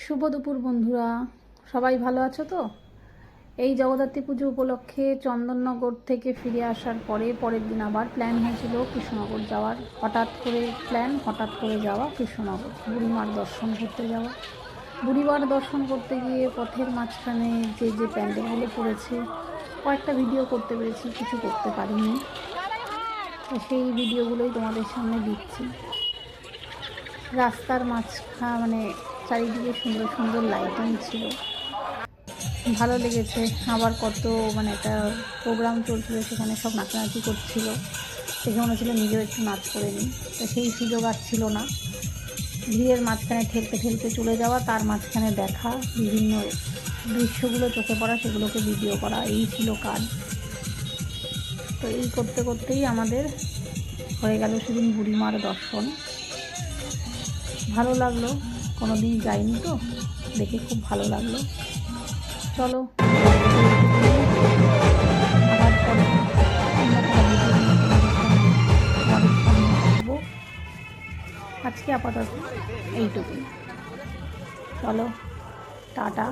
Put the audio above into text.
শুভ দুপুর বন্ধুরা, সবাই ভালো আছো তো? এই জগদ্ধাত্রী পুজো উপলক্ষে চন্দননগর থেকে ফিরে আসার পরের দিন আবার প্ল্যান হয়েছিল কৃষ্ণনগর যাওয়ার। হঠাৎ করে যাওয়া কৃষ্ণনগর, বুড়িমার দর্শন করতে যাওয়া। বুড়িমার দর্শন করতে গিয়ে পথের মাঝখানে যে প্যান্ডেলগুলো পড়েছে, কয়েকটা ভিডিও করতে পেরেছি, কিছু করতে পারিনি। তো সেই ভিডিওগুলোই তোমাদের সামনে দিচ্ছি। রাস্তার মানে চারিদিকে সুন্দর সুন্দর লাইটিং ছিল, ভালো লেগেছে। আবার কত একটা প্রোগ্রাম চলছিল, সেখানে সব নাচানাচি করছিল, দেখে মনে হচ্ছিল নিজেও একটু নাচ করে নিই। তো সেই সুযোগ আর ছিল না। ভিড়ের মাঝখানে ঠেলতে ঠেলতে চলে যাওয়া, তার মাঝখানে দেখা বিভিন্ন দৃশ্যগুলো চোখে পড়া, সেগুলোকে ভিডিও করা, এই ছিল কাজ। তো এই করতে করতেই আমাদের হয়ে গেল সেদিন বুড়িমার দর্শন। ভালো লাগলো, কোনো দিন যাইনি তো, দেখে খুব ভালো লাগলো। চলো আবার পরে আজকে আপাতত এইটুকুই। চলো, টাটা।